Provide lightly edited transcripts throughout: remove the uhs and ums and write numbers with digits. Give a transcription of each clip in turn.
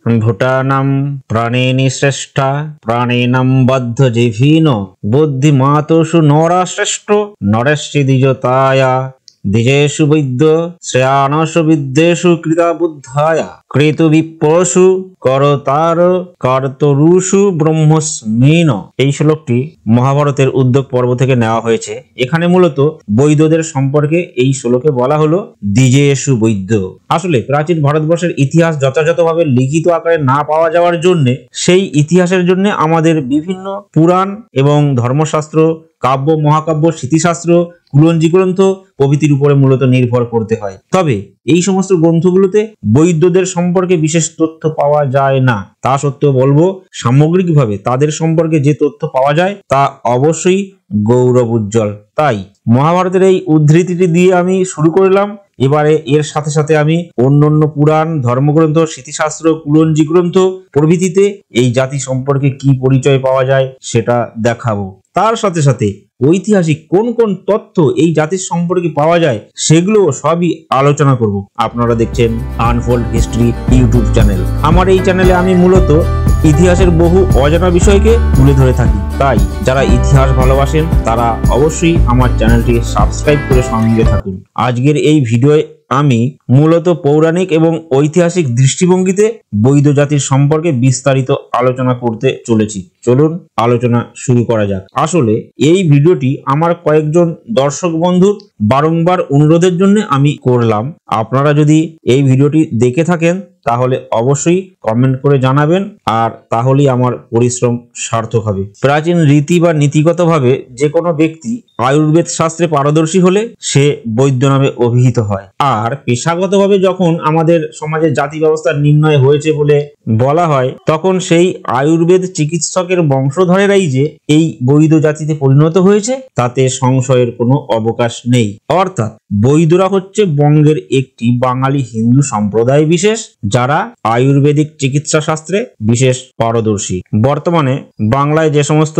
ভূটানাম প্রাণিনী শ্রেষ্ঠা প্রাণিনাম বদ্ধ জিভীন বুদ্ধিমাতসু নরা শ্রেষ্ঠ নরেশ্চি দ্বিজতায়া দ্বিজেষু বৈদ্য শ্রেয়ানসু বিদ্যেষু কৃতা বুদ্ধায়া কৃতু বিপ্রসু করতার কার্তরুষু ব্রহ্মস্মিন। এই শ্লোকটি মহাভারতের উদ্যোগ পর্ব থেকে নেওয়া হয়েছে। এখানে মূলত বৈদ্যদের সম্পর্কে এই শ্লোকে বলা হলো দ্বিজেষু বৈদ্য। আসলে প্রাচীন ভারতবর্ষের ইতিহাস যথাযথভাবে লিখিত আকারে না পাওয়া যাওয়ার জন্য সেই ইতিহাসের জন্য আমাদের বিভিন্ন পুরাণ এবং ধর্মশাস্ত্র, কাব্য, মহাকাব্য, স্মৃতিশাস্ত্র, কুলঞ্জি গ্রন্থ প্রভৃতির উপরে মূলত নির্ভর করতে হয়। তবে এই সমস্ত গ্রন্থগুলোতে বৈদ্যদের সম্পর্কে বিশেষ তথ্য পাওয়া যায় না। তা সত্ত্বেও বলবো, সামগ্রিকভাবে তাদের সম্পর্কে যে তথ্য পাওয়া যায় তা অবশ্যই গৌরব উজ্জ্বল। তাই মহাভারতের এই উদ্ধৃতিটি দিয়ে আমি শুরু করলাম। এবারে এর সাথে সাথে আমি অন্যান্য পুরাণ, ধর্মগ্রন্থ, স্মৃতিশাস্ত্র, কুলঞ্জি গ্রন্থ প্রভৃতিতে এই জাতি সম্পর্কে কি পরিচয় পাওয়া যায় সেটা দেখাবো। তার সাথে সাথে ঐতিহাসিক কোন কোন তথ্য এই জাতির সম্পর্কে পাওয়া যায় সেগুলো সবই আলোচনা করব। আপনারা দেখছেন আনফোল্ড হিস্ট্রি ইউটিউব চ্যানেল। আমার এই চ্যানেলে আমি মূলত ইতিহাসের বহু অজানা বিষয়কে তুলে ধরে থাকি। তাই যারা ইতিহাস ভালোবাসেন তারা অবশ্যই আমার চ্যানেলটি সাবস্ক্রাইব করে সঙ্গে থাকুন। আজকের এই ভিডিওয়ে আমি মূলত পৌরাণিক এবং ঐতিহাসিক দৃষ্টিভঙ্গিতে বৈদ্য জাতির সম্পর্কে বিস্তারিত আলোচনা করতে চলেছি। চলুন আলোচনা শুরু করা যাক। আসলে এই ভিডিওটি আমার কয়েকজন দর্শক বন্ধুর বারংবার অনুরোধের জন্য আমি করলাম। আপনারা যদি এই ভিডিওটি দেখে থাকেন তাহলে অবশ্যই কমেন্ট করে জানাবেন, আর তাহলেই আমার পরিশ্রম সার্থক হবে। প্রাচীন রীতি বা নীতিগতভাবে যে কোনো ব্যক্তি আয়ুর্বেদ শাস্ত্রে পারদর্শী হলে সে বৈদ্য নামে অভিহিত হয়। আর পেশাগতভাবে যখন আমাদের সমাজে জাতি ব্যবস্থা নির্ণয় হয়েছে বলে বলা হয়, তখন সেই আয়ুর্বেদ চিকিৎসকের বংশধরেরাই যে এই বৈদ্য জাতিতে পরিণত হয়েছে তাতে সংশয়ের কোনো অবকাশ নেই। অর্থাৎ বৈদ্যরা হচ্ছে বঙ্গের একটি বাঙালি হিন্দু সম্প্রদায় বিশেষ যারা আয়ুর্বেদিক চিকিৎসা শাস্ত্রে বিশেষ পারদর্শী। বর্তমানে বাংলায় যে সমস্ত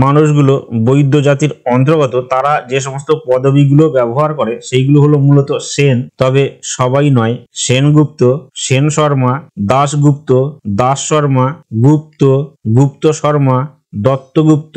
মানুষগুলো বৈদ্য জাতির অন্তর্গত তারা যে সমস্ত পদবীগুলো ব্যবহার করে সেইগুলো হলো মূলত সেন, তবে সবাই নয়। সেনগুপ্ত, সেন শর্মা, দাশগুপ্ত, দাস শর্মা, গুপ্ত, গুপ্ত শর্মা, দত্তগুপ্ত,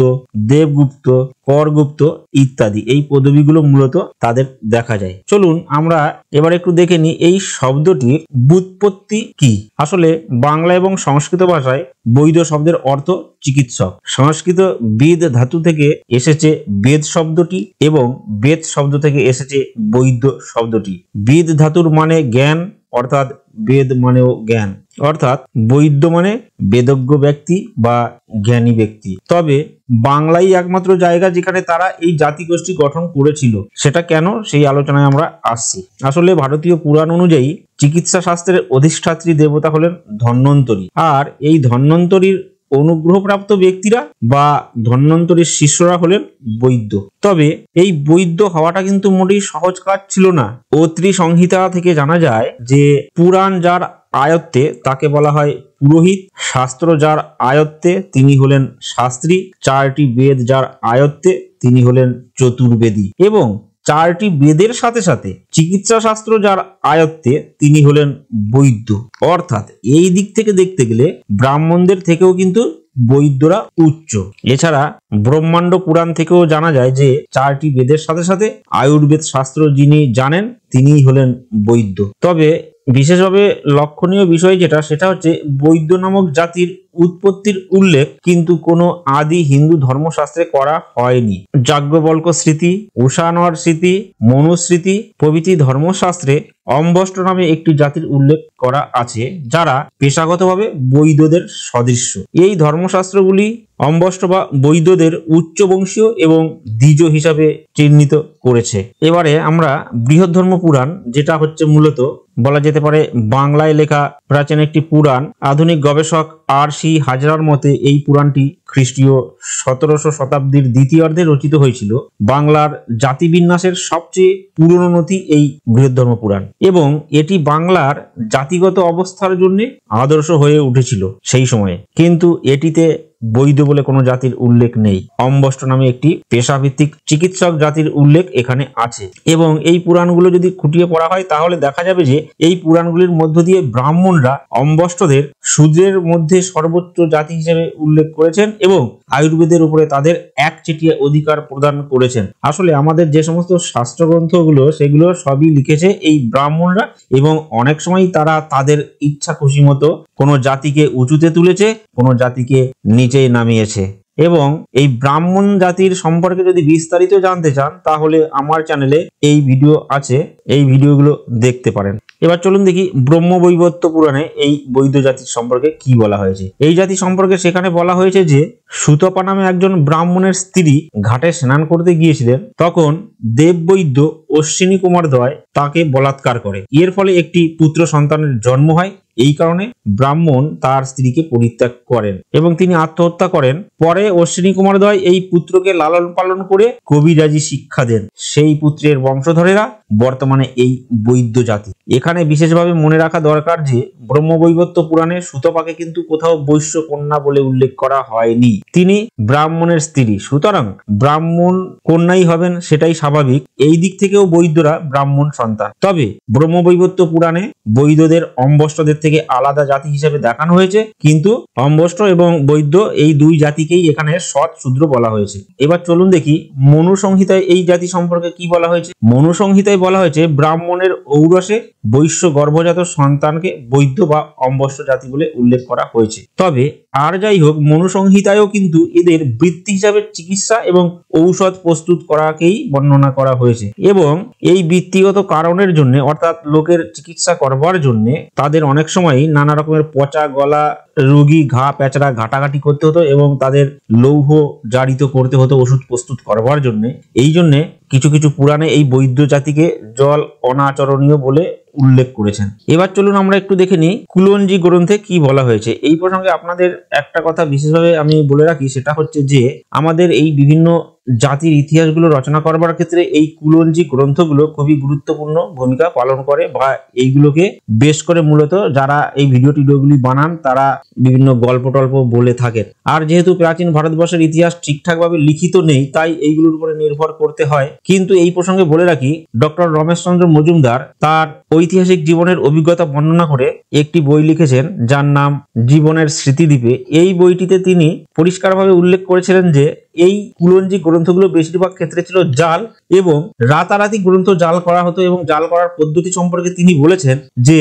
দেবগুপ্ত, করগুপ্ত ইত্যাদি এই পদবীগুলো মূলত তাদের দেখা যায়। চলুন আমরা এবার একটু দেখে নিই এই শব্দটির ব্যুৎপত্তি কি। আসলে বাংলা এবং সংস্কৃত ভাষায় বৈদ্য শব্দের অর্থ চিকিৎসক। সংস্কৃত বেদ ধাতু থেকে এসেছে বেদ শব্দটি এবং বেদ শব্দ থেকে এসেছে বৈদ্য শব্দটি। বেদ ধাতুর মানে জ্ঞান, অর্থাৎ বেদ মানেও জ্ঞান, অর্থাৎ বৈদ্য মানে বেদজ্ঞ ব্যক্তি বা জ্ঞানী ব্যক্তি। তবে বাংলাই একমাত্র জায়গা যেখানে তারা এই জাতিগোষ্ঠী গঠন করেছিল। সেটা কেন সেই আলোচনায় আমরা আসছি। আসলে ভারতীয় পুরাণ অনুযায়ী চিকিৎসা শাস্ত্রের অধিষ্ঠাত্রী দেবতা হলেন ধন্বন্তরী, আর এই ধন্বন্তরীর অনুগ্রহপ্রাপ্ত ব্যক্তিরা বা ধন্বন্তরীর শিষ্যরা হলেন বৈদ্য। তবে এই বৈদ্য হওয়াটা কিন্তু মোটেই সহজ কাজ ছিল না। অত্রি সংহিতা থেকে জানা যায় যে পুরাণ যার আয়ত্তে তাকে বলা হয় পুরোহিত, শাস্ত্র যার আয়ত্তে তিনি হলেন শাস্ত্রী, চারটি বেদ যার আয়ত্তে তিনি হলেন চতুর্বেদী, এবং চারটি বেদের সাথে সাথে চিকিৎসা শাস্ত্র যার আয়ত্তে তিনি হলেন বৈদ্য। অর্থাৎ এই দিক থেকে দেখতে গেলে ব্রাহ্মণদের থেকেও কিন্তু বৈদ্যরা উচ্চ। এছাড়া ব্রহ্মাণ্ড পুরাণ থেকেও জানা যায় যে চারটি বেদের সাথে সাথে আয়ুর্বেদ শাস্ত্র যিনি জানেন তিনিই হলেন বৈদ্য। তবে বিশেষভাবে লক্ষণীয় বিষয় যেটা, সেটা হচ্ছে বৈদ্য নামক জাতির উৎপত্তির উল্লেখ কিন্তু কোনো আদি হিন্দু ধর্মশাস্ত্রে করা হয়নি। যাজ্ঞবল্ক্য স্মৃতি, উষানর স্মৃতি, মনুস্মৃতি প্রভৃতি ধর্মশাস্ত্রে অম্বষ্ট নামে একটি জাতির উল্লেখ করা আছে যারা পেশাগতভাবে বৈদ্যদের সদৃশ্য। এই ধর্মশাস্ত্রগুলি অম্বষ্ট বা বৈদ্যদের উচ্চ বংশীয় এবং দ্বিজ হিসাবে চিহ্নিত করেছে। এবারে আমরা বৃহদ্ধর্ম পুরাণ, যেটা হচ্ছে মূলত বলা যেতে পারে বাংলায় লেখা প্রাচীন একটি পুরাণ। আধুনিক গবেষক আর.সি. হাজরার মতে এই পুরাণটি খ্রিস্টীয় 1700 শতাব্দীর দ্বিতীয়ার্ধে রচিত হয়েছিল। বাংলার জাতিবিন্যাসের সবচেয়ে পুরনো নথি এই বৃহদ্ধর্ম পুরাণ, এবং এটি বাংলার জাতিগত অবস্থার জন্য আদর্শ হয়ে উঠেছিল সেই সময়ে। কিন্তু এটিতে বৈদ্য বলে কোনো জাতির উল্লেখ নেই। অম্বষ্ট নামে একটি পেশাভিত্তিক চিকিৎসক জাতির উল্লেখ এখানে আছে। এবং এই পুরাণগুলো যদি খুঁটিয়ে পড়া হয় তাহলে দেখা যাবে যে এই পুরাণগুলির মধ্য দিয়ে ব্রাহ্মণরা অম্বষ্টদের শূদ্রের মধ্যে সর্বোচ্চ জাতি হিসেবে উল্লেখ করেছেন এবং আয়ুর্বেদের উপরে তাদের একচেটিয়া অধিকার প্রদান করেছেন। আসলে আমাদের যে সমস্ত শাস্ত্রগ্রন্থগুলো সেগুলো সবই লিখেছে এই ব্রাহ্মণরা, এবং অনেক সময় তারা তাদের ইচ্ছা খুশি মতো কোনো জাতিকে উঁচুতে তুলেছে, কোনো জাতিকে নিচে নামিয়েছে। এবং এই ব্রাহ্মণ জাতির সম্পর্কে যদি বিস্তারিত জানতে চান তাহলে আমার চ্যানেলে এই ভিডিও আছে, এই ভিডিওগুলো দেখতে পারেন। এবার চলুন দেখি ব্রহ্মবৈবর্ত পুরাণে এই বৈদ্য জাতির সম্পর্কে কি বলা হয়েছে। এই জাতি সম্পর্কে সেখানে বলা হয়েছে যে সুতপা নামে একজন ব্রাহ্মণের স্ত্রী ঘাটে স্নান করতে গিয়েছিলেন, তখন দেববৈদ্য অশ্বিনী কুমার দ্বয় তাকে বলাৎকার করে। এর ফলে একটি পুত্র সন্তানের জন্ম হয়। এই কারণে ব্রাহ্মণ তার স্ত্রীকে পরিত্যাগ করেন এবং তিনি আত্মহত্যা করেন। পরে অশ্বিনী কুমার দ্বয় এই পুত্রকে লালন পালন করে কবিরাজি শিক্ষা দেন। সেই পুত্রের বংশধরেরা বর্তমানে এই বৈদ্য জাতি। এখানে বিশেষভাবে মনে রাখা দরকার যে ব্রহ্মবৈবর্ত পুরাণে সুতপাকে কিন্তু কোথাও বৈশ্য কন্যা বলে উল্লেখ করা হয়নি। তিনি ব্রাহ্মণের স্ত্রী, সুতরাং ব্রাহ্মণ কন্যাই হবেন, সেটাই স্বাভাবিক। এই দিক থেকেও বৈদ্যরা ব্রাহ্মণ সন্তান। তবে ব্রহ্মবৈবর্ত পুরাণে বৈদ্যদের অম্বষ্টদের থেকে আলাদা জাতি হিসেবে দেখানো হয়েছে, কিন্তু অম্বষ্ট এবং বৈদ্য এই দুই জাতিকেই এখানে সৎ শূদ্র বলা হয়েছে। এবার চলুন দেখি মনু সংহিতায় এই জাতি সম্পর্কে কি বলা হয়েছে। মনু সংহিতায় বলা হয়েছে ব্রাহ্মণের ঔরসে বৈশ্য গর্ভজাত সন্তানকে বৈদ্য বা অম্বষ্ট জাতি বলে উল্লেখ করা হয়েছে। তবে আর যাই হোক, মনু সংহিতায়ও কিন্তু এদের বৃত্তি হিসাবে চিকিৎসা এবং ঔষধ প্রস্তুত করাকেই বর্ণনা করা হয়েছে, এবং এই বৃত্তিগত কারণের জন্য অর্থাৎ লোকের চিকিৎসা করবার জন্য তাদের অনেক সময় নানা রকমের পচা গলা রোগী ঘা প্যাচড়া ঘাটাঘাটি করতে হতো এবং তাদের লৌহ জারিত করতে হতো ওষুধ প্রস্তুত করবার জন্য। এই জন্যে কিছু কিছু পুরাণে এই বৈদ্য জাতিকে জল অনাচরণীয় বলে উল্লেখ করেছেন। এবার চলুন আমরা একটু দেখে নিই কুলঞ্জি গ্রন্থে কি বলা হয়েছে। এই প্রসঙ্গে আপনাদের একটা কথা বিশেষভাবে আমি বলে রাখি, সেটা হচ্ছে যে আমাদের এই বিভিন্ন জাতির ইতিহাসগুলো রচনা করবার ক্ষেত্রে এই কুলঞ্জি গ্রন্থগুলো খুবই গুরুত্বপূর্ণ ভূমিকা পালন করে, বা এইগুলোকে বেশ করে মূলত যারা এই ভিডিওগুলি বানান তারা বিভিন্ন গল্প টল্প বলে থাকেন। আর যেহেতু প্রাচীন ভারতবর্ষের ইতিহাস ঠিকঠাকভাবে লিখিত নেই, তাই এইগুলোর উপরে নির্ভর করতে হয়। কিন্তু এই প্রসঙ্গে বলে রাখি, ডক্টর রমেশচন্দ্র মজুমদার তার ঐতিহাসিক জীবনের অভিজ্ঞতা বর্ণনা করে একটি বই লিখেছেন যার নাম জীবনের স্মৃতিদ্বীপে। এই বইটিতে তিনি পরিষ্কারভাবে উল্লেখ করেছিলেন যে এই কুলঞ্জি গ্রন্থগুলো বেশিরভাগ ক্ষেত্রে ছিল জাল, এবং রাতারাতি গ্রন্থ জাল করা হতো। এবং জাল করার পদ্ধতি সম্পর্কে তিনি বলেছেন যে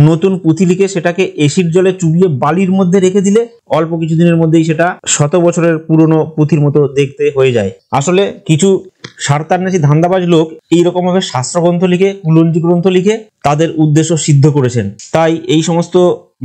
নতুন পুঁথি লিখে সেটাকে এসিড জলে চুবিয়ে বালির মধ্যে রেখে দিলে অল্প কিছুদিনের মধ্যেই সেটা 100 বছরের পুরনো পুঁথির মতো দেখতে হয়ে যায়। আসলে কিছু সারতান্যাসী ধান্দাবাজ লোক এইরকম ভাবে শাস্ত্রগ্রন্থ লিখে কুলঞ্জি গ্রন্থ লিখে তাদের উদ্দেশ্য সিদ্ধ করেছেন। তাই এই সমস্ত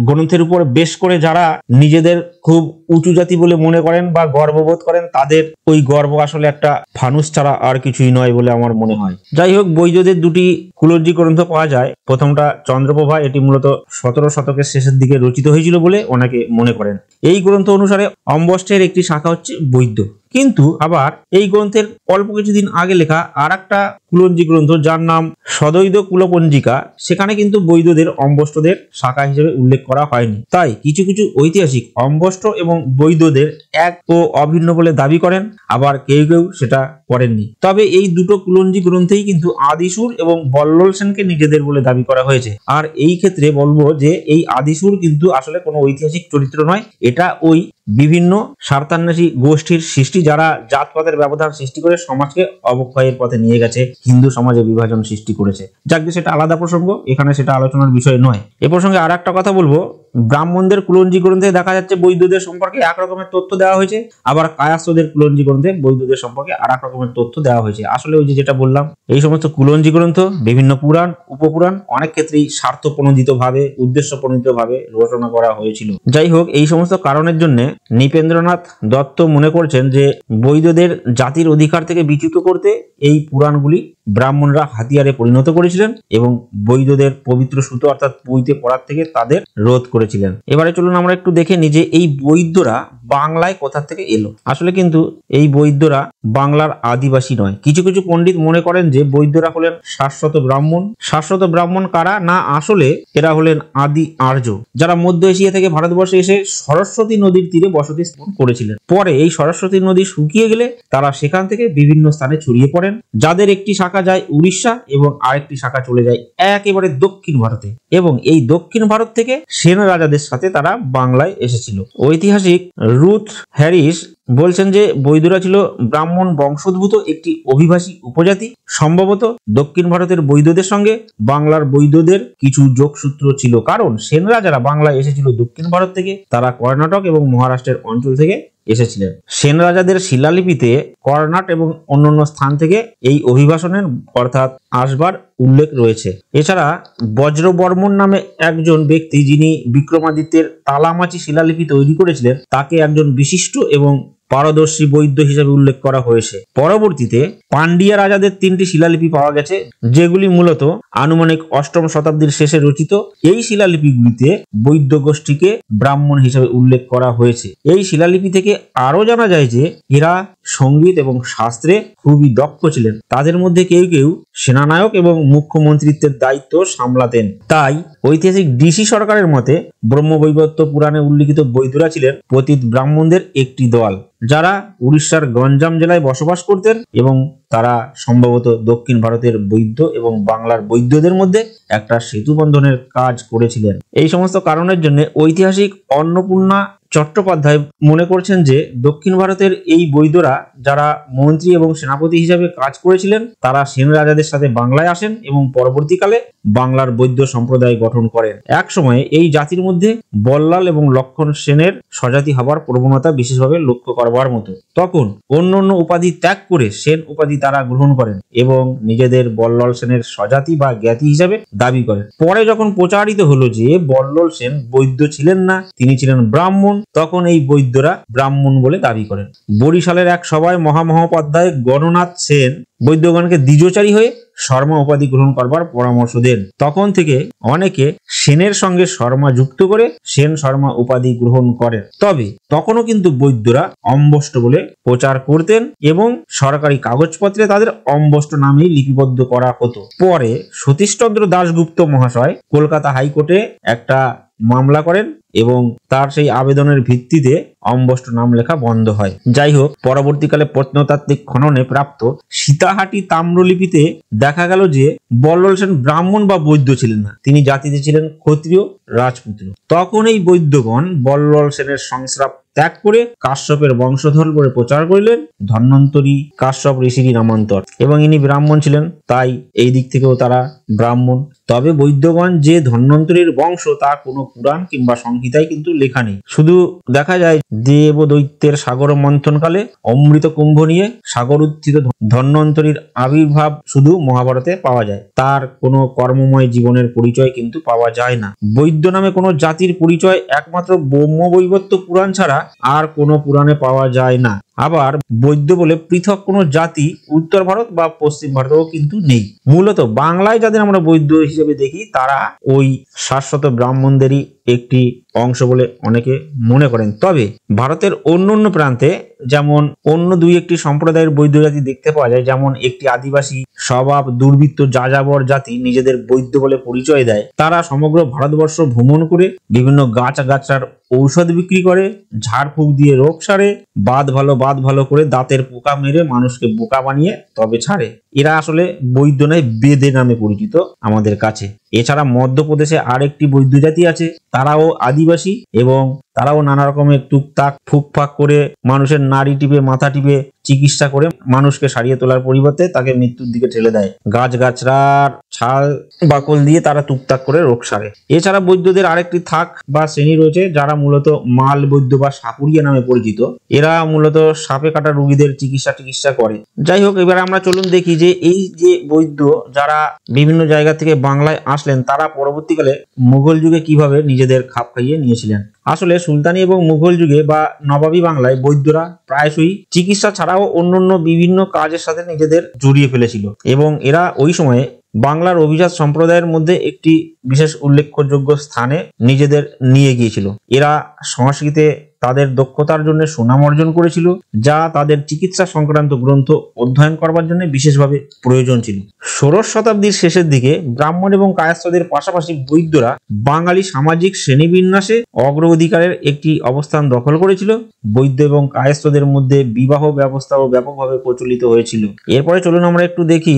গ্রন্থের উপর বেশ করে যারা নিজেদের খুব উঁচু জাতি বলে মনে করেন বা গর্ববোধ করেন, তাদের ওই গর্ব আসলে একটা ফানুস ছাড়া আর কিছুই নয় বলে আমার মনে হয়। যাই হোক, বৈদ্যদের দুটি কুলঞ্জি গ্রন্থ পাওয়া যায়। প্রথমটা চন্দ্রপ্রভা, এটি মূলত 17 শতকের শেষের দিকে রচিত হয়েছিল বলে অনেকে মনে করেন। এই গ্রন্থ অনুসারে অম্বষ্টের একটি শাখা হচ্ছে বৈদ্য। কিন্তু আবার এই গ্রন্থের অল্প কিছুদিন আগে লেখা আর একটা কুলঞ্জি গ্রন্থ যার নাম সদৈত কুলপঞ্জিকা, সেখানে কিন্তু বৈদ্যদের অম্বষ্টদের শাখা হিসেবে উল্লেখ করা হয়নি। তাই কিছু কিছু ঐতিহাসিক অম্বষ্ট এবং বৈদ্যদের এক ও অভিন্ন বলে দাবি করেন, আবার কেউ কেউ সেটা করেননি। তবে এই দুটো কুলঞ্জি গ্রন্থেই কিন্তু আদিসুর এবং বল্লল সেনকে নিজেদের বলে দাবি করা হয়েছে। আর এই ক্ষেত্রে বলবো যে এই আদিসুর কিন্তু আসলে কোনো ঐতিহাসিক চরিত্র নয়, এটা ওই বিভিন্ন সারতান্যাসী গোষ্ঠীর সৃষ্টি যারা জাতপাতের ব্যবধান সৃষ্টি করে সমাজকে অবক্ষয়ের পথে নিয়ে গেছে, হিন্দু সমাজে বিভাজন সৃষ্টি করেছে। যাকে সেটা আলাদা প্রসঙ্গ, এখানে সেটা আলোচনার বিষয় নয়। এ প্রসঙ্গে আর একটা কথা বলবো, ব্রাহ্মণদের কুলঞ্জি গ্রন্থে দেখা যাচ্ছে বৈদ্যদের সম্পর্কে এক রকমের তথ্য দেওয়া হয়েছে, আবার কায়স্থদের কুলঞ্জি গ্রন্থে বৈদ্যদের সম্পর্কে আর এক রকমের তথ্য দেওয়া হয়েছে। আসলে ওই যেটা বললাম, এই সমস্ত কুলঞ্জি গ্রন্থ বিভিন্ন পুরাণ উপপুরাণ অনেক ক্ষেত্রেই স্বার্থপ্রণোদিত ভাবে উদ্দেশ্য প্রণোদিত ভাবে রচনা করা হয়েছিল। যাই হোক, এই সমস্ত কারণের জন্য নৃপেন্দ্রনাথ দত্ত মনে করছেন যে বৈদ্যদের জাতির অধিকার থেকে বিচ্যুত করতে এই পুরাণগুলি ব্রাহ্মণরা হাতিয়ারে পরিণত করেছিলেন এবং বৈদ্যদের পবিত্র সুতো অর্থাৎ পুঁইতে পড়ার থেকে তাদের রোধ করেছিলেন। এবারে চলুন আমরা একটু দেখে নিই যে এই বৈদ্যরা বাংলায় কোথা থেকে এলো। আসলে কিন্তু এই বৈদ্যরা বাংলার আদিবাসী নয়। কিছু কিছু পণ্ডিত মনে করেন যে বৈদ্যরা হলেন শাশ্বত ব্রাহ্মণ। শাশ্বত ব্রাহ্মণ কারা না, আসলে এরা হলেন আদি আর্য, যারা মধ্য এশিয়া থেকে ভারতবর্ষে এসে সরস্বতী নদীর তীরে বসতি স্থাপন করেছিলেন। পরে এই সরস্বতী নদী শুকিয়ে গেলে তারা সেখান থেকে বিভিন্ন স্থানে ছড়িয়ে পড়েন, যাদের একটি শাখা যায় উড়িষ্যা এবং আরেকটি শাখা চলে যায় একেবারে দক্ষিণ ভারতে, এবং এই দক্ষিণ ভারত থেকে সেন রাজাদের সাথে তারা বাংলায় এসেছিল। ঐতিহাসিক রুথ হ্যারিস বলছেন যে বৈদ্যরা ছিল ব্রাহ্মণ বংশোদ্ভূত একটি অভিবাসী উপজাতি। সম্ভবত দক্ষিণ ভারতের বৈদ্যদের সঙ্গে বাংলার বৈদ্যদের কিছু যোগসূত্র ছিল, কারণ সেন রাজারা বাংলায় এসেছিল দক্ষিণ ভারত থেকে, তারা কর্ণাটক এবং মহারাষ্ট্রের অঞ্চল থেকে এসেছিলেন। সেন রাজাদের শিলালিপিতে কর্ণাট এবং অন্যান্য স্থান থেকে এই অভিবাসনের অর্থাৎ আসবার উল্লেখ রয়েছে। এছাড়া বজ্রবর্মন নামে একজন ব্যক্তি, যিনি বিক্রমাদিত্যের তালামাচি শিলালিপি তৈরি করেছিলেন, তাকে একজন বিশিষ্ট এবং পারদর্শী বৈদ্য হিসেবে উল্লেখ করা হয়েছে। পরবর্তীতে পান্ডিয়া রাজাদের 3টি শিলালিপি পাওয়া গেছে, যেগুলি মূলত আনুমানিক 8ম শতাব্দীর শেষে রচিত। এই শিলালিপিগুলিতে বৈদ্য গোষ্ঠীকে ব্রাহ্মণ হিসেবে উল্লেখ করা হয়েছে। এই শিলালিপি থেকে আরো জানা যায় যে এরা সঙ্গীত এবং শাস্ত্রে খুবই দক্ষ ছিলেন। তাদের মধ্যে কেউ কেউ সেনানায়ক এবং মুখ্যমন্ত্রিত্বের দায়িত্ব সামলাতেন। তাই ঐতিহাসিক ডিসি সরকারের মতে ব্রহ্মবৈবর্ত পুরাণে উল্লিখিত বৈদ্যরা ছিলেন পতিত ব্রাহ্মণদের একটি দল, যারা উড়িষ্যার গঞ্জাম জেলায় বসবাস করতেন এবং তারা সম্ভবত দক্ষিণ ভারতের বৈদ্য এবং বাংলার বৈদ্যদের মধ্যে একটা সেতু বন্ধনের কাজ করেছিলেন। এই সমস্ত কারণের জন্য ঐতিহাসিক অন্নপূর্ণা চট্টোপাধ্যায় মনে করছেন যে দক্ষিণ ভারতের এই বৈদ্যরা, যারা মন্ত্রী এবং সেনাপতি হিসেবে কাজ করেছিলেন, তারা সেন রাজাদের সাথে বাংলায় আসেন এবং পরবর্তীকালে বাংলার বৈদ্য সম্প্রদায় গঠন করেন। এক সময়ে এই জাতির মধ্যে বল্লাল এবং লক্ষণ সেনের স্বজাতি হবার প্রবণতা বিশেষভাবে লক্ষ্য করবার মতো। তখন অন্য অন্য উপাধি ত্যাগ করে সেন উপাধি তারা গ্রহণ করেন এবং নিজেদের বল্লাল সেনের স্বজাতি বা জ্ঞাতি হিসাবে দাবি করেন। পরে যখন প্রচারিত হলো যে বল্লাল সেন বৈদ্য ছিলেন না, তিনি ছিলেন ব্রাহ্মণ, তখন এই বৈদ্যরা ব্রাহ্মণ বলে দাবি করেন। বরিশালের এক সভায় মহামহোপাধ্যায় গণনাথ সেন বৈদ্যগণকে দ্বিজচারী হয়ে শর্মা উপাধি গ্রহণ করবার পরামর্শ দেন। তখন থেকে অনেকে সেনের সঙ্গে শর্মা যুক্ত করে সেন শর্মা উপাধি গ্রহণ করেন। তবে তখনও কিন্তু বৈদ্যরা অম্বষ্ট বলে প্রচার করতেন এবং সরকারি কাগজপত্রে তাদের অম্বষ্ট নামেই লিপিবদ্ধ করা হতো। পরে সতীশচন্দ্র দাশগুপ্ত মহাশয় কলকাতা হাইকোর্টে একটা মামলা করেন এবং তার সেই আবেদনের ভিত্তিতে অম্বষ্ট নাম লেখা বন্ধ হয়। যাই হোক, পরবর্তীকালে প্রত্নতাত্ত্বিক খননে প্রাপ্ত সীতাহাটি তাম্রলিপিতে দেখা গেল যে বল্লাল সেন ব্রাহ্মণ বা বৈদ্য ছিলেন না, তিনি জাতিতে ছিলেন ক্ষত্রিয় রাজপুত্র। তখন এই বৈদ্যগণ বল্লাল সেনের সংস্রাব ত্যাগ করে কাশ্যপের বংশধর করে প্রচার করিলেন ধন্বন্তরী কাশ্যপ ঋষিরই নামান্তর, এবং ইনি ব্রাহ্মণ ছিলেন, তাই এই দিক থেকেও তারা ব্রাহ্মণ। তবে বৈদ্যগণ যে ধন্বন্তরীর বংশ তা কোনো পুরাণ কিংবা সংহিতায় কিন্তু লেখা নেই। শুধু দেখা যায় দেব দৈত্যের সাগর মন্থনকালে অমৃত কুম্ভ নিয়ে সাগর উত্থিত ধন্বন্তরীর আবির্ভাব শুধু মহাভারতে পাওয়া যায়, তার কোনো কর্মময় জীবনের পরিচয় কিন্তু পাওয়া যায় না। বৈদ্য নামে কোনো জাতির পরিচয় একমাত্র ব্রহ্মবৈবর্ত পুরাণ ছাড়া আর কোনো পুরাণে পাওয়া যায় না। আবার বৈদ্য বলে পৃথক কোনো জাতি উত্তর ভারত বা পশ্চিম ভারতেও কিন্তু নেই। মূলত বাংলায় যাদের আমরা বৈদ্য হিসেবে দেখি তারা ওই শাশ্বত ব্রাহ্মণদেরই একটি অংশ বলে অনেকে মনে করেন। তবে ভারতের অন্য অন্য প্রান্তে যেমন অন্য দুই একটি সম্প্রদায়ের বৈদ্য জাতি দেখতে পাওয়া যায়, যেমন একটি আদিবাসী স্বভাব দুর্বৃত্ত যাযাবর জাতি নিজেদের বৈদ্য বলে পরিচয় দেয়। তারা সমগ্র ভারতবর্ষ ভ্রমণ করে বিভিন্ন গাছাগাছার ঔষধ বিক্রি করে, ঝাড়ফুঁক দিয়ে রোগ সারে, বাদ ভালো করে দাঁতের পোকা মেরে মানুষকে বোকা বানিয়ে তবে ছাড়ে। এরা আসলে বৈদ্য নয়, বেদে নামে পরিচিত আমাদের কাছে। এছাড়া মধ্যপ্রদেশে আরেকটি বৈদ্য জাতি আছে, তারাও আদিবাসী এবং তারাও নানা রকমের টুকটাক ফুকফাক করে মানুষের নাড়ি টিপে মাথা টিপে চিকিৎসা করে মানুষকে সারিয়ে তোলার পরিবর্তে তাকে মৃত্যুর দিকে ঠেলে দেয়। গাছগাছড়ার ছাল বাকল দিয়ে তারা টুকটাক করে রোগ সারে। এছাড়া বৈদ্যদের আরেকটি থাক বা শ্রেণী রয়েছে যারা মূলত মাল বৈদ্য বা সাপুরিয়া নামে পরিচিত। এরা মূলত সাপে কাটা রোগীদের চিকিৎসা করে। যাই হোক, এবার আমরা চলুন দেখি যে এই যে বৈদ্য যারা বিভিন্ন জায়গা থেকে বাংলায় আসলেন, তারা পরবর্তীকালে মুঘল যুগে কিভাবে নিজেদের খাপ খাইয়ে নিয়েছিলেন। আসলে সুলতানি এবং মুঘল যুগে বা নবাবী বাংলায় বৈদ্যরা প্রায়শই চিকিৎসা ছাড়াও অন্যান্য বিভিন্ন কাজের সাথে নিজেদের জড়িয়ে ফেলেছিল এবং এরা ওই সময়ে বাংলার অভিজাত সম্প্রদায়ের মধ্যে একটি বিশেষ উল্লেখযোগ্য স্থানে নিজেদের নিয়ে গিয়েছিল। এরা সংস্কৃতে তাদের দক্ষতার জন্য সুনাম অর্জন করেছিল, যা তাদের চিকিৎসা সংক্রান্ত গ্রন্থ অধ্যয়ন করবার জন্য বিশেষভাবে প্রয়োজন ছিল। ষোড়শ শতাব্দীর শেষের দিকে ব্রাহ্মণ এবং কায়স্থদের পাশাপাশি বৈদ্যরা বাঙালি সামাজিক শ্রেণীবিন্যাসে অগ্রাধিকারের একটি অবস্থান দখল করেছিল। বৈদ্য এবং কায়স্থদের মধ্যে বিবাহ ব্যবস্থাও ব্যাপকভাবে প্রচলিত হয়েছিল। এরপরে চলুন আমরা একটু দেখি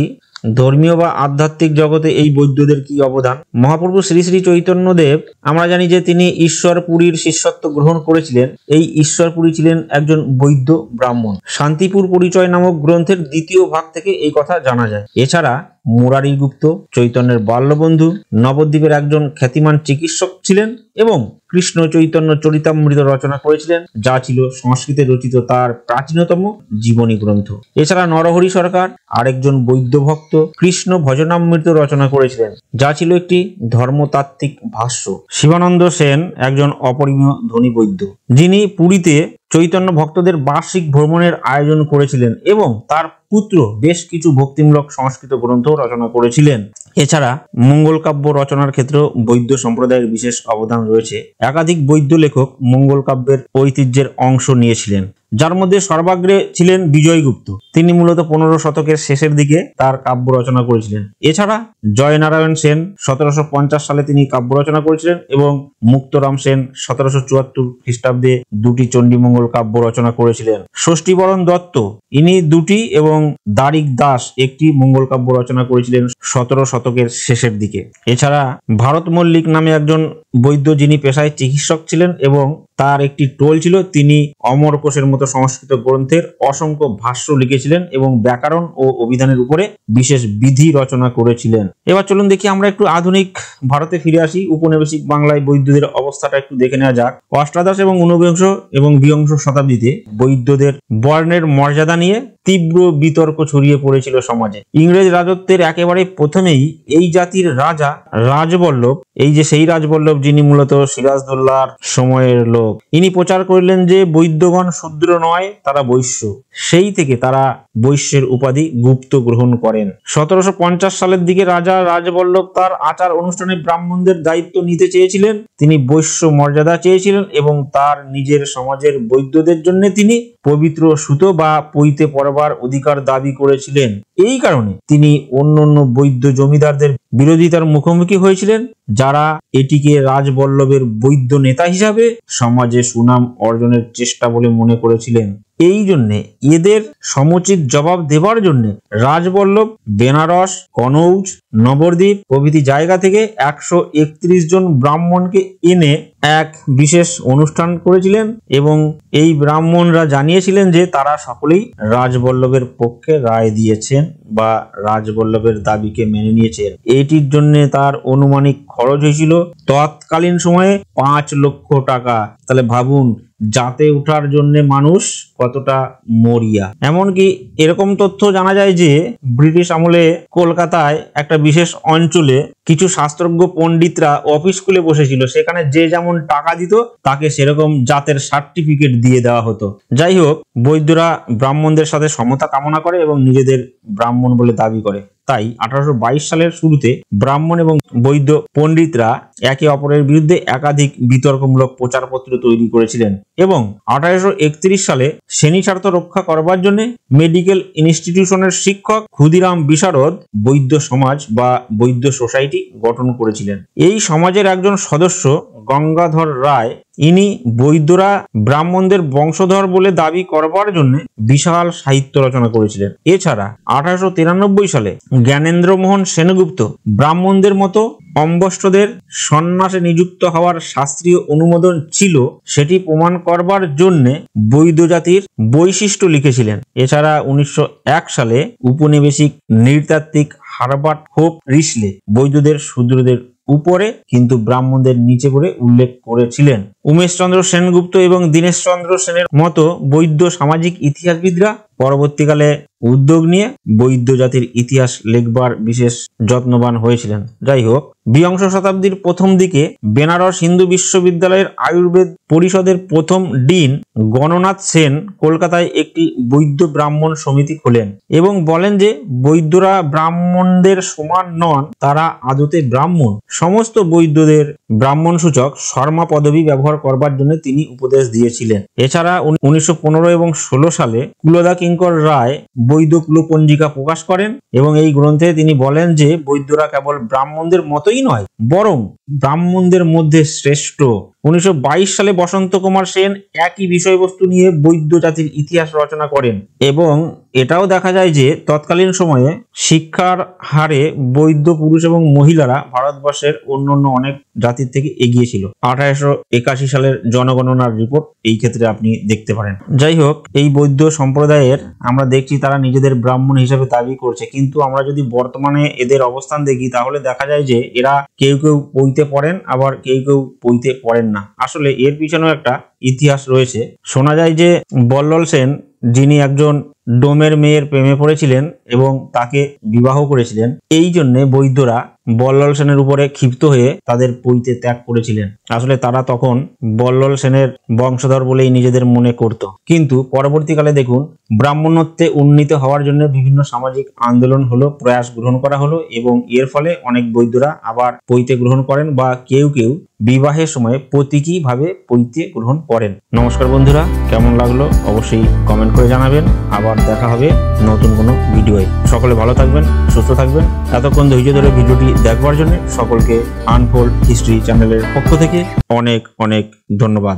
ধর্মীয় বা আধ্যাত্মিক জগতে এই বৈদ্যদের কি অবদান। মহাপ্রভু শ্রী শ্রী চৈতন্যদেব, আমরা জানি যে তিনি ঈশ্বরপুরীর শিষ্যত্ব গ্রহণ করেছিলেন। এই ঈশ্বরপুরী ছিলেন একজন বৈদ্য ব্রাহ্মণ। শান্তিপুর পরিচয় নামক গ্রন্থের দ্বিতীয় ভাগ থেকে এই কথা জানা যায়। এছাড়া মুরারি গুপ্ত চৈতন্যের বাল্যবন্ধু, নবদ্বীপের একজন খ্যাতিমান চিকিৎসক ছিলেন এবং কৃষ্ণ চৈতন্য চরিতামৃত রচনা করেছিলেন, যা ছিল সংস্কৃতে রচিত তার প্রাচীনতম জীবনী গ্রন্থ। এছাড়া নরহরি সরকার আরেকজন বৈদ্য ভক্ত কৃষ্ণ ভজনামৃত রচনা করেছিলেন, যা ছিল একটি ধর্মতাত্ত্বিক ভাষ্য। শিবানন্দ সেন একজন অপরিমেয় ধনী বৈদ্য, যিনি পুরীতে চৈতন্য ভক্তদের বার্ষিক ভ্রমণের আয়োজন করেছিলেন এবং তার পুত্র বেশ কিছু ভক্তিমূলক সংস্কৃত গ্রন্থ রচনা করেছিলেন। এছাড়া মঙ্গল কাব্য রচনার ক্ষেত্রেও বৈদ্য সম্প্রদায়ের বিশেষ অবদান রয়েছে। একাধিক বৈদ্য লেখক মঙ্গল কাব্যের ঐতিহ্যের অংশ নিয়েছিলেন, যার মধ্যে সর্বাগ্রে ছিলেন বিজয়গুপ্ত। তিনি মূলত 15 শতকের শেষের দিকে তার কাব্য রচনা করেছিলেন। এছাড়া জয়নারায়ণ সেন 1750 সালে তিনি কাব্য রচনা করেছিলেন এবং মুক্তরাম সেন 1774 খ্রিস্টাব্দে দুটি চণ্ডীমঙ্গল কাব্য রচনা করেছিলেন। ষষ্ঠীবরণ দত্ত ইনি দুটি এবং দারিক দাস একটি মঙ্গল কাব্য রচনা করেছিলেন 17 শতকের শেষের দিকে। এছাড়া ভারত মল্লিক নামে একজন বৈদ্য, যিনি পেশায় চিকিৎসক ছিলেন এবং তার একটি টোল ছিল। তিনি অমরকোষের মতো সংস্কৃত গ্রন্থের অসংখ্য ভাষ্য লিখেছিলেন এবং ব্যাকরণ ও অভিধানের উপরে বিশেষ বিধি রচনা করেছিলেন। এবার চলুন দেখি আমরা একটু আধুনিক ভারতে ফিরে আসি। উপনিবেশিক বাংলায় বৈদ্যদের অবস্থাটা একটু দেখে নেওয়া যাক। অষ্টাদশ এবং ঊনবিংশ এবং বিংশ শতাব্দীতে বৈদ্যদের বর্ণের মর্যাদা নিয়ে তীব্র বিতর্ক ছড়িয়ে পড়েছিল সমাজে। ইংরেজ রাজত্বের একেবারে প্রথমেই এই জাতির রাজা রাজবল্লভ, এই যে সেই রাজবল্লভ যিনি মূলত সিরাজদৌল্লার সময়ের লোক, ইনি প্রচার করলেন যে বৈদ্যগণ শূদ্র নয়, তারা বৈশ্য। সেই থেকে তারা বৈশ্যের উপাধি গুপ্ত গ্রহণ করেন। 1750 সালের দিকে রাজা রাজবল্লভ তার আচার অনুষ্ঠানে ব্রাহ্মণদের দায়িত্ব নিতে চেয়েছিলেন। তিনি বৈশ্য মর্যাদা চেয়েছিলেন এবং তার নিজের সমাজের বৈদ্যদের জন্য তিনি পবিত্র সুতো বা পৈতে পরবার অধিকার দাবি করেছিলেন। এই কারণে তিনি অন্যান্য বৈদ্য জমিদারদের বিরোধিতার মুখোমুখি হয়েছিলেন, যারা এটিকে রাজবল্লভের বৈদ্য নেতা হিসাবে সমাজে সুনাম অর্জনের চেষ্টা বলে মনে করেছিলেন। এই জন্যে এদের সমুচিত জবাব দেবার জন্য রাজবল্লভ বেনারস, কনৌজ, নবদ্বীপ প্রভৃতি জায়গা থেকে 131 জন ব্রাহ্মণকে এনে এক বিশেষ অনুষ্ঠান করেছিলেন এবং এই ব্রাহ্মণরা জানিয়েছিলেন যে তারা সকলেই রাজবল্লভের পক্ষে রায় দিয়েছেন বা রাজবল্লভের দাবিকে মেনে নিয়েছেন। এটির জন্য তার অনুমানিক খরচ হয়েছিল তৎকালীন সময়ে 5 লক্ষ টাকা। তাহলে ভাবুন যাতে ওঠার জন্য মানুষ কতটা মরিয়া। এমনকি এরকম তথ্য জানা যায় যে ব্রিটিশ আমলে কলকাতায় একটা বিশেষ অঞ্চলে কিছু শাস্ত্রজ্ঞ পণ্ডিতরা অফিস খুলে বসেছিল, সেখানে যে যেমন টাকা দিত তাকে সেরকম জাতের সার্টিফিকেট দিয়ে দেওয়া হতো। যাই হোক, বৈদ্যরা ব্রাহ্মণদের সাথে সমতা কামনা করে এবং নিজেদের ব্রাহ্মণ বলে দাবি করে। তাই 1822 সালের শুরুতে ব্রাহ্মণ এবং বৈদ্য পণ্ডিতরা একে অপরের বিরুদ্ধে একাধিক বিতর্কমূলক প্রচারপত্র তৈরি করেছিলেন এবং 1831 সালে শ্রেণী স্বার্থ রক্ষা করবার জন্য মেডিকেল ইনস্টিটিউশনের শিক্ষক ক্ষুদিরাম বিশারদ বৈদ্য সমাজ বা বৈদ্য সোসাইটি গঠন করেছিলেন। এই সমাজের একজন সদস্য গঙ্গাধর রায়, ইনি বৈদ্যরা ব্রাহ্মণদের বংশধর বলে দাবি করবার জন্য বিশাল সাহিত্য রচনা করেছিলেন। এছাড়া 1893 সালে জ্ঞানেন্দ্র মোহন সেনগুপ্ত ব্রাহ্মণদের মতো অম্বষ্টদের সন্ন্যাসে নিযুক্ত হওয়ার শাস্ত্রীয় অনুমোদন ছিল সেটি প্রমাণ করবার জন্য বৈদ্য জাতির বৈশিষ্ট্য লিখেছিলেন। এছাড়া 1901 সালে উপনিবেশিক নৃতাত্ত্বিক হারবার্ট হোপ রিসলে বৈদ্যদের শূদ্রদের উপরে কিন্তু ব্রাহ্মণদের নিচে করে উল্লেখ করেছিলেন। উমেশচন্দ্র সেনগুপ্ত এবং দীনেশচন্দ্র সেনের মতো বৈদ্য সামাজিক ইতিহাসবিদরা পরবর্তীকালে উদ্যোগ নিয়ে বৈদ্য জাতির ইতিহাস লিখবার বিশেষ যত্নবান হয়েছিলেন। যাই হোক, বিংশ শতাব্দীর প্রথম দিকে বেনারস হিন্দু বিশ্ববিদ্যালয়ের আয়ুর্বেদ পরিষদের প্রথম ডিন গণনাথ সেন কলকাতায় একটি বৈদ্য ব্রাহ্মণ সমিতি খোলেন এবং বলেন যে বৈদ্যরা ব্রাহ্মণদের সমান নন, তারা আদতে ব্রাহ্মণ। সমস্ত বৈদ্যদের ব্রাহ্মণ সূচক শর্মা পদবী ব্যবহার করবার জন্য তিনি উপদেশ দিয়েছিলেন। এছাড়া 1915 এবং 16 সালে কুলদা কিঙ্কর রায় বৈদ্য কুলপঞ্জিকা প্রকাশ করেন এবং এই গ্রন্থে তিনি বলেন যে বৈদ্যরা কেবল ব্রাহ্মণদের মতোই নয়, বরং ব্রাহ্মণদের মধ্যে শ্রেষ্ঠ। 1922 সালে বসন্ত কুমার সেন একই বিষয়বস্তু নিয়ে বৈদ্য জাতির ইতিহাস রচনা করেন এবং এটাও দেখা যায় যে তৎকালীন সময়ে শিক্ষার হারে বৈদ্য পুরুষ এবং মহিলারা ভারতবর্ষের অন্যান্য অনেক জাতির থেকে এগিয়ে ছিল। 1881 সালের জনগণনার রিপোর্ট এই ক্ষেত্রে আপনি দেখতে পারেন। যাই হোক, এই বৈদ্য সম্প্রদায়ের আমরা দেখছি তারা নিজেদের ব্রাহ্মণ হিসেবে দাবি করছে, কিন্তু আমরা যদি বর্তমানে এদের অবস্থান দেখি তাহলে দেখা যায় যে এরা কেউ কেউ পইতে পড়েন, আবার কেউ কেউ পইতে পড়েন না। আসলে এর পিছনেও একটা ইতিহাস রয়েছে। শোনা যায় যে বল্লল সেন, যিনি একজন ডোমের মেয়ের প্রেমে পড়েছিলেন এবং তাকে বিবাহ করেছিলেন, এই জন্যে বৈদ্যরা বল্লল সেনের উপরে ক্ষিপ্ত হয়ে তাদের পৈতে ত্যাগ করেছিলেন। আসলে তারা তখন বল্লল সেনের বংশধর বলেই নিজেদের মনে করত। কিন্তু পরবর্তীকালে দেখুন, ব্রাহ্মণত্বে উন্নীত হওয়ার জন্য বিভিন্ন সামাজিক আন্দোলন হলো, প্রয়াস গ্রহণ করা হলো এবং এর ফলে অনেক বৈদ্যরা আবার পৈতে গ্রহণ করেন বা কেউ কেউ বিবাহের সময় প্রতীকী ভাবে পৈতে গ্রহণ করেন। নমস্কার বন্ধুরা, কেমন লাগলো অবশ্যই কমেন্ট করে জানাবেন। আবার দেখা হবে নতুন কোনো ভিডিওয়ে। সকলে ভালো থাকবেন, সুস্থ থাকবেন। এতক্ষণ ধৈর্য ধরে ভিডিওটি দেখবার জন্য সকলকে আনফোল্ড হিস্ট্রি চ্যানেলের পক্ষ থেকে অনেক অনেক ধন্যবাদ।